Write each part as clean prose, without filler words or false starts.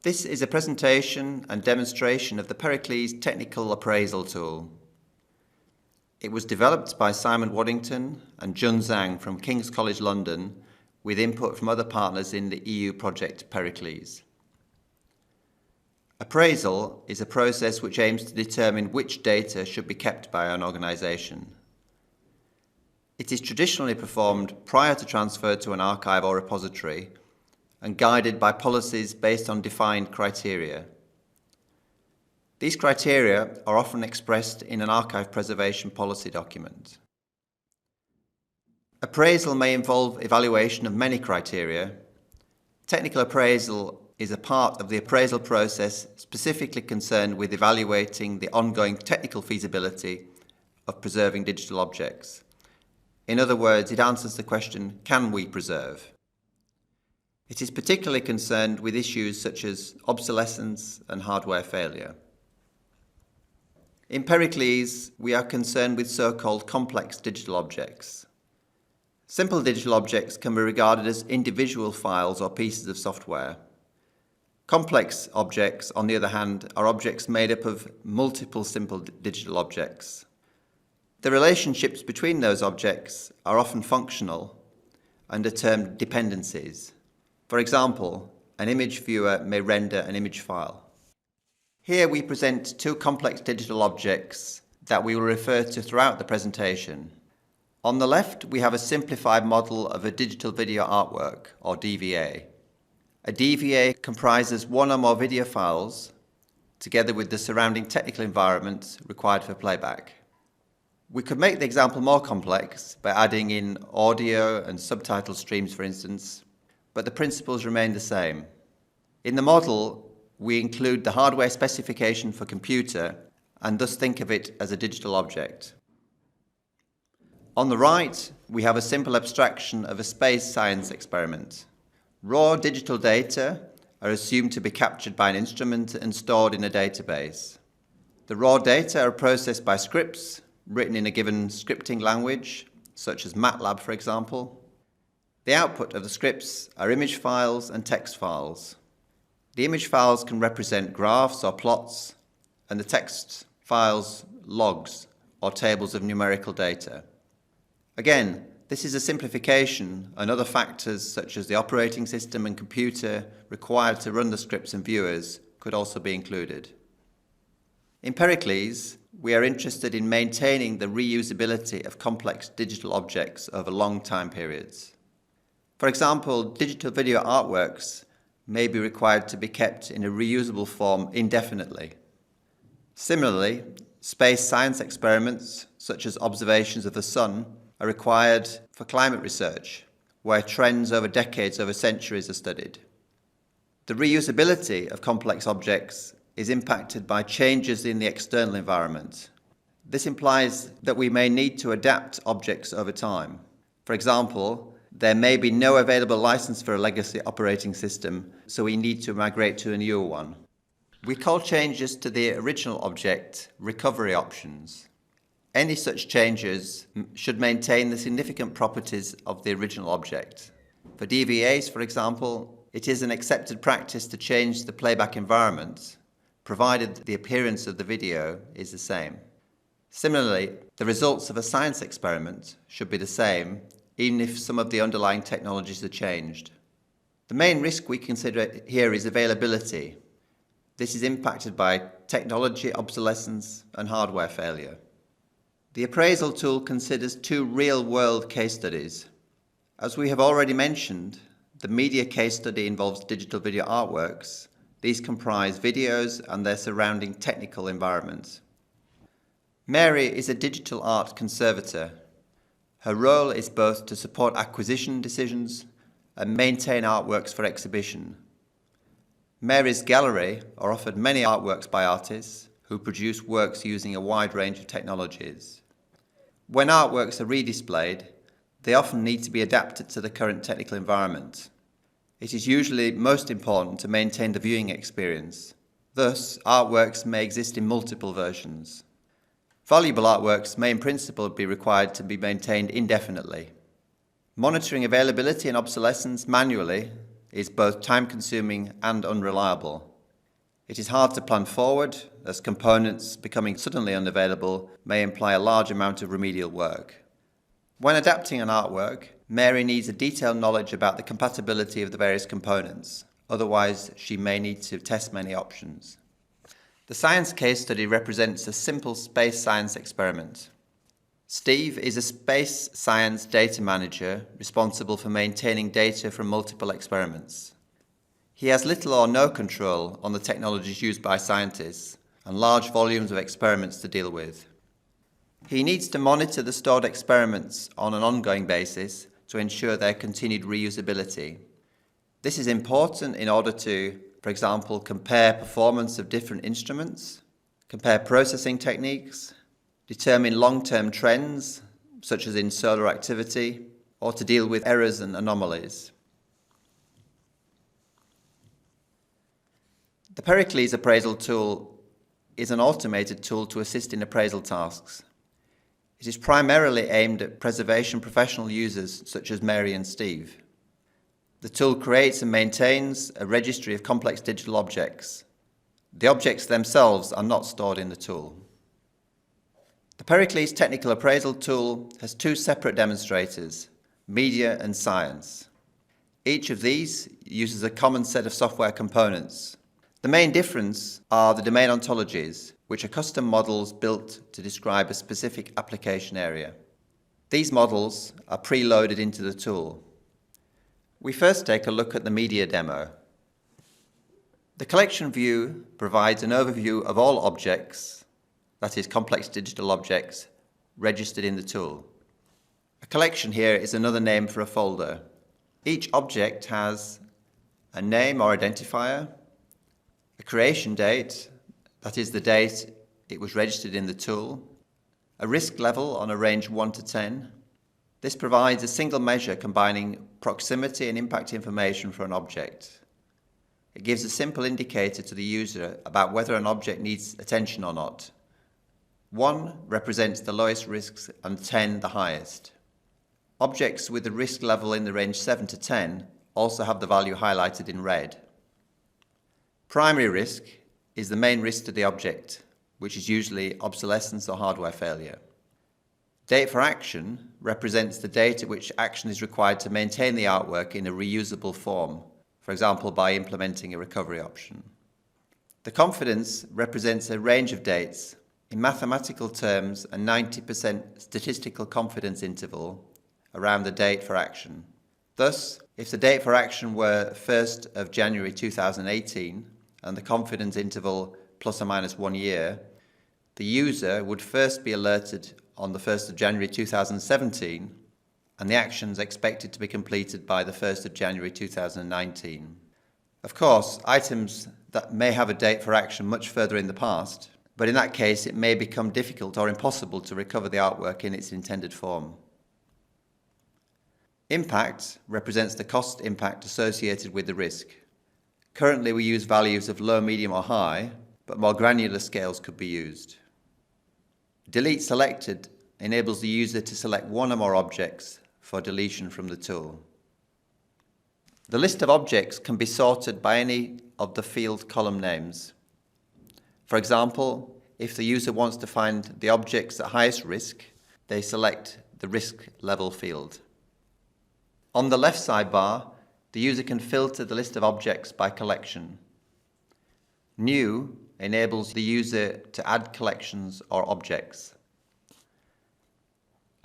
This is a presentation and demonstration of the PERICLES Technical Appraisal Tool. It was developed by Simon Waddington and Zhang from King's College London with input from other partners in the EU project PERICLES. Appraisal is a process which aims to determine which data should be kept by an organisation. It is traditionally performed prior to transfer to an archive or repository and guided by policies based on defined criteria. These criteria are often expressed in an archive preservation policy document. Appraisal may involve evaluation of many criteria. Technical appraisal is a part of the appraisal process specifically concerned with evaluating the ongoing technical feasibility of preserving digital objects. In other words, it answers the question, can we preserve? It is particularly concerned with issues such as obsolescence and hardware failure. In PERICLES, we are concerned with so-called complex digital objects. Simple digital objects can be regarded as individual files or pieces of software. Complex objects, on the other hand, are objects made up of multiple simple digital objects. The relationships between those objects are often functional and are termed dependencies. For example, an image viewer may render an image file. Here we present two complex digital objects that we will refer to throughout the presentation. On the left, we have a simplified model of a digital video artwork, or DVA. A DVA comprises one or more video files, together with the surrounding technical environment required for playback. We could make the example more complex by adding in audio and subtitle streams, for instance, but the principles remain the same. In the model, we include the hardware specification for computer and thus think of it as a digital object. On the right, we have a simple abstraction of a space science experiment. Raw digital data are assumed to be captured by an instrument and stored in a database. The raw data are processed by scripts written in a given scripting language, such as MATLAB, for example. The output of the scripts are image files and text files. The image files can represent graphs or plots, and the text files logs or tables of numerical data. Again, this is a simplification, and other factors such as the operating system and computer required to run the scripts and viewers could also be included. In PERICLES, we are interested in maintaining the reusability of complex digital objects over long time periods. For example, digital video artworks may be required to be kept in a reusable form indefinitely. Similarly, space science experiments, such as observations of the sun, are required for climate research, where trends over decades, over centuries are studied. The reusability of complex objects is impacted by changes in the external environment. This implies that we may need to adapt objects over time. For example, there may be no available license for a legacy operating system, so we need to migrate to a newer one. We call changes to the original object recovery options. Any such changes should maintain the significant properties of the original object. For DVAs, for example, it is an accepted practice to change the playback environment, provided the appearance of the video is the same. Similarly, the results of a science experiment should be the same, even if some of the underlying technologies are changed. The main risk we consider here is availability. This is impacted by technology obsolescence and hardware failure. The appraisal tool considers two real-world case studies. As we have already mentioned, the media case study involves digital video artworks. These comprise videos and their surrounding technical environment. Mary is a digital art conservator. Her role is both to support acquisition decisions and maintain artworks for exhibition. Mary's gallery are offered many artworks by artists who produce works using a wide range of technologies. When artworks are redisplayed, they often need to be adapted to the current technical environment. It is usually most important to maintain the viewing experience. Thus, artworks may exist in multiple versions. Valuable artworks may in principle be required to be maintained indefinitely. Monitoring availability and obsolescence manually is both time-consuming and unreliable. It is hard to plan forward, as components becoming suddenly unavailable may imply a large amount of remedial work. When adapting an artwork, Mary needs a detailed knowledge about the compatibility of the various components, otherwise she may need to test many options. The science case study represents a simple space science experiment. Steve is a space science data manager responsible for maintaining data from multiple experiments. He has little or no control on the technologies used by scientists and large volumes of experiments to deal with. He needs to monitor the stored experiments on an ongoing basis to ensure their continued reusability. This is important in order to, for example, compare performance of different instruments, compare processing techniques, determine long-term trends, such as in solar activity, or to deal with errors and anomalies. The PERICLES Appraisal Tool is an automated tool to assist in appraisal tasks. It is primarily aimed at preservation professional users such as Mary and Steve. The tool creates and maintains a registry of complex digital objects. The objects themselves are not stored in the tool. The PERICLES Technical Appraisal Tool has two separate demonstrators, Media and Science. Each of these uses a common set of software components. The main difference are the domain ontologies, which are custom models built to describe a specific application area. These models are preloaded into the tool. We first take a look at the media demo. The collection view provides an overview of all objects, that is, complex digital objects, registered in the tool. A collection here is another name for a folder. Each object has a name or identifier, a creation date, that is the date it was registered in the tool, a risk level on a range 1 to 10. This provides a single measure combining proximity and impact information for an object. It gives a simple indicator to the user about whether an object needs attention or not. 1 represents the lowest risks and 10 the highest. Objects with the risk level in the range 7 to 10 also have the value highlighted in red. Primary risk is the main risk to the object, which is usually obsolescence or hardware failure. Date for action represents the date at which action is required to maintain the artwork in a reusable form, for example by implementing a recovery option. The confidence represents a range of dates. In mathematical terms, a 90% statistical confidence interval around the date for action. Thus, if the date for action were 1st of January 2018 and the confidence interval plus or minus 1 year, the user would first be alerted on the 1st of January 2017 and the actions expected to be completed by the 1st of January 2019. Of course, items that may have a date for action much further in the past, but in that case it may become difficult or impossible to recover the artwork in its intended form. Impact represents the cost impact associated with the risk. Currently we use values of low, medium or high, but more granular scales could be used. Delete selected enables the user to select one or more objects for deletion from the tool. The list of objects can be sorted by any of the field column names. For example, if the user wants to find the objects at highest risk, they select the risk level field. On the left sidebar, the user can filter the list of objects by collection. New enables the user to add collections or objects.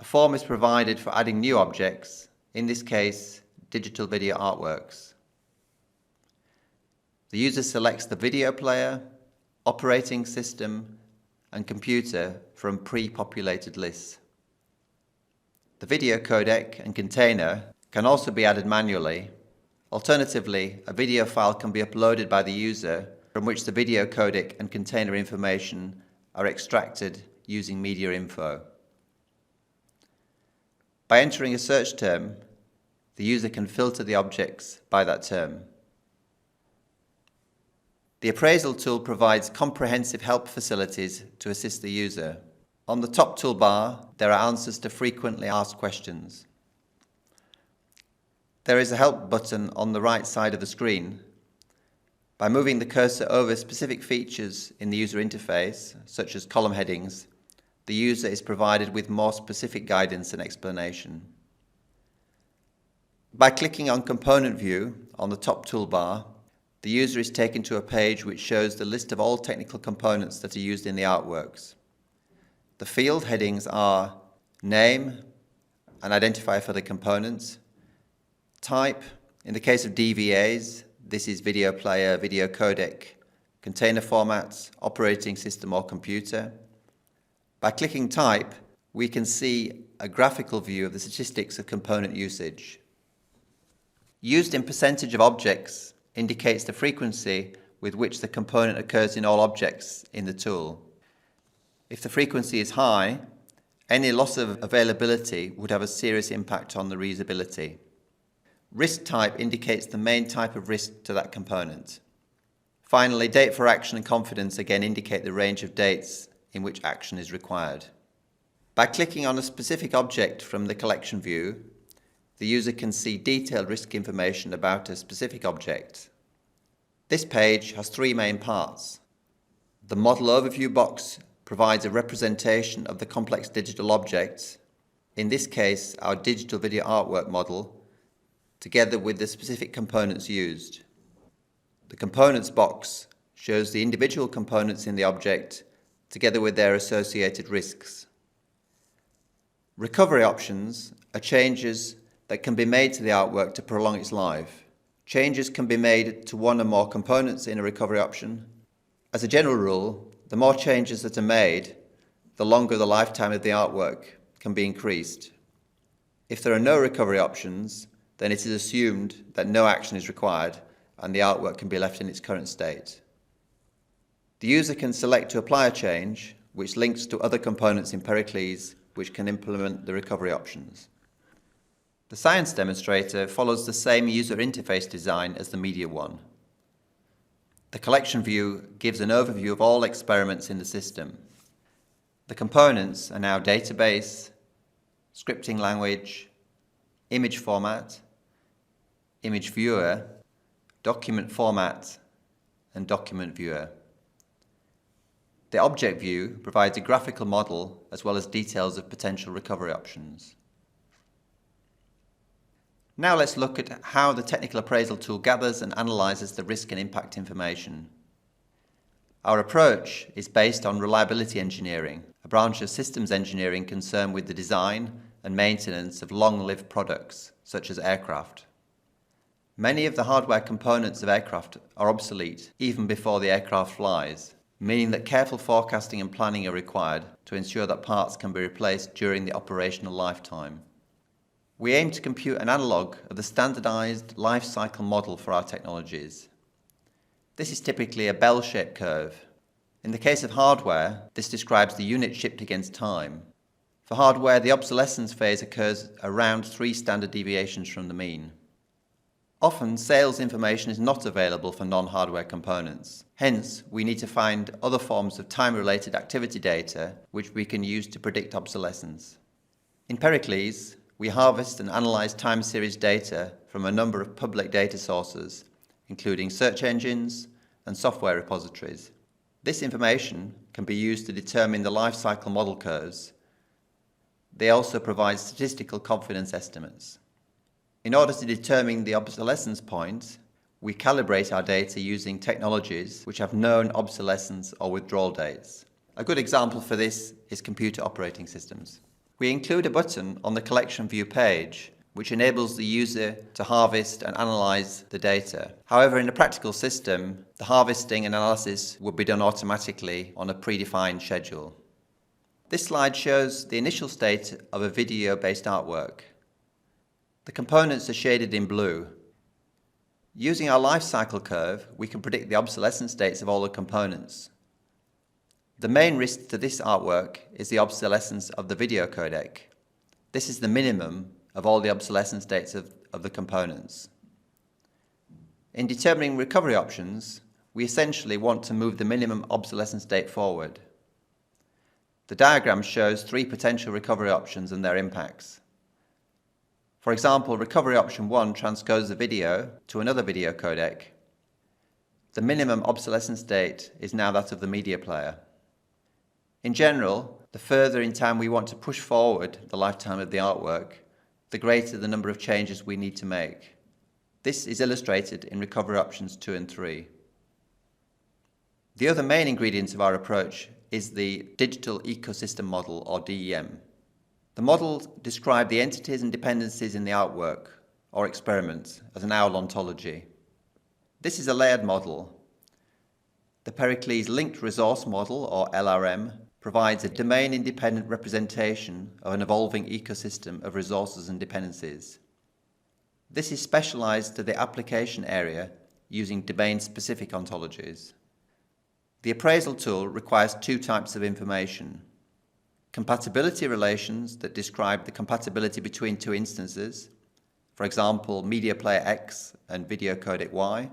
A form is provided for adding new objects, in this case, digital video artworks. The user selects the video player, operating system, and computer from pre-populated lists. The video codec and container can also be added manually. Alternatively, a video file can be uploaded by the user from which the video codec and container information are extracted using media info. By entering a search term, the user can filter the objects by that term. The appraisal tool provides comprehensive help facilities to assist the user. On the top toolbar, there are answers to frequently asked questions. There is a help button on the right side of the screen. By moving the cursor over specific features in the user interface, such as column headings, the user is provided with more specific guidance and explanation. By clicking on Component View on the top toolbar, the user is taken to a page which shows the list of all technical components that are used in the artworks. The field headings are Name, an identifier for the components, Type, in the case of DVAs, this is video player, video codec, container formats, operating system or computer. By clicking Type, we can see a graphical view of the statistics of component usage. Used in percentage of objects indicates the frequency with which the component occurs in all objects in the tool. If the frequency is high, any loss of availability would have a serious impact on the reusability. Risk type indicates the main type of risk to that component. Finally, date for action and confidence again indicate the range of dates in which action is required. By clicking on a specific object from the collection view, the user can see detailed risk information about a specific object. This page has three main parts. The model overview box provides a representation of the complex digital object, in this case our digital video artwork model, together with the specific components used. The components box shows the individual components in the object together with their associated risks. Recovery options are changes that can be made to the artwork to prolong its life. Changes can be made to one or more components in a recovery option. As a general rule, the more changes that are made, the longer the lifetime of the artwork can be increased. If there are no recovery options, then it is assumed that no action is required and the artwork can be left in its current state. The user can select to apply a change which links to other components in PERICLES which can implement the recovery options. The science demonstrator follows the same user interface design as the media one. The collection view gives an overview of all experiments in the system. The components are now database, scripting language, image format, image viewer, document format, and document viewer. The object view provides a graphical model as well as details of potential recovery options. Now let's look at how the Technical Appraisal Tool gathers and analyzes the risk and impact information. Our approach is based on reliability engineering, a branch of systems engineering concerned with the design and maintenance of long-lived products, such as aircraft. Many of the hardware components of aircraft are obsolete even before the aircraft flies, meaning that careful forecasting and planning are required to ensure that parts can be replaced during the operational lifetime. We aim to compute an analogue of the standardized life cycle model for our technologies. This is typically a bell-shaped curve. In the case of hardware, this describes the unit shipped against time. For hardware, the obsolescence phase occurs around 3 standard deviations from the mean. Often, sales information is not available for non-hardware components. Hence, we need to find other forms of time-related activity data which we can use to predict obsolescence. In PERICLES, we harvest and analyze time series data from a number of public data sources, including search engines and software repositories. This information can be used to determine the life cycle model curves. They also provide statistical confidence estimates. In order to determine the obsolescence point, we calibrate our data using technologies which have known obsolescence or withdrawal dates. A good example for this is computer operating systems. We include a button on the collection view page which enables the user to harvest and analyze the data. However, in a practical system, the harvesting and analysis would be done automatically on a predefined schedule. This slide shows the initial state of a video-based artwork. The components are shaded in blue. Using our life cycle curve, we can predict the obsolescence dates of all the components. The main risk to this artwork is the obsolescence of the video codec. This is the minimum of all the obsolescence dates of the components. In determining recovery options, we essentially want to move the minimum obsolescence date forward. The diagram shows 3 potential recovery options and their impacts. For example, recovery option 1 transcodes the video to another video codec. The minimum obsolescence date is now that of the media player. In general, the further in time we want to push forward the lifetime of the artwork, the greater the number of changes we need to make. This is illustrated in recovery options 2 and 3. The other main ingredient of our approach is the Digital Ecosystem Model, or DEM. The models describe the entities and dependencies in the artwork, or experiment, as an owl ontology. This is a layered model. The PERICLES Linked Resource Model, or LRM, provides a domain-independent representation of an evolving ecosystem of resources and dependencies. This is specialized to the application area using domain-specific ontologies. The appraisal tool requires 2 types of information: compatibility relations that describe the compatibility between 2 instances, for example, media player X and video codec Y,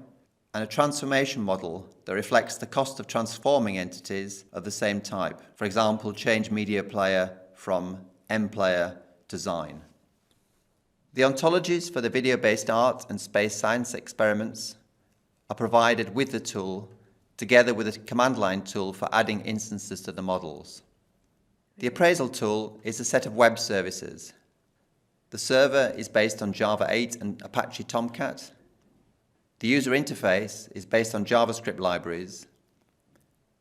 and a transformation model that reflects the cost of transforming entities of the same type, for example, change media player from M-player to Zhang. The ontologies for the video-based art and space science experiments are provided with the tool, together with a command line tool for adding instances to the models. The appraisal tool is a set of web services. The server is based on Java 8 and Apache Tomcat. The user interface is based on JavaScript libraries.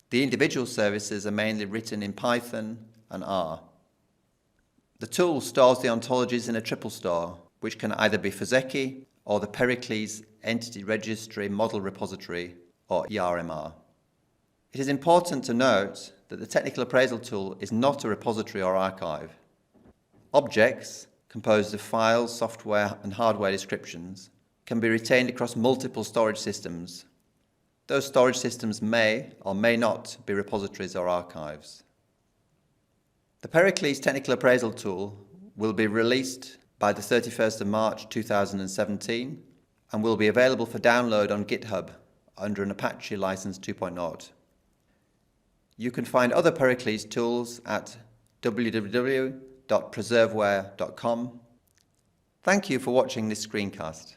The individual services are mainly written in Python and R. The tool stores the ontologies in a triple store, which can either be Fuzeki or the PERICLES Entity Registry Model Repository, or ERMR. It is important to note that the Technical Appraisal Tool is not a repository or archive. Objects, composed of files, software, and hardware descriptions, can be retained across multiple storage systems. Those storage systems may or may not be repositories or archives. The PERICLES Technical Appraisal Tool will be released by the 31st of March 2017 and will be available for download on GitHub under an Apache license 2.0. You can find other PERICLES tools at www.preserveware.com. Thank you for watching this screencast.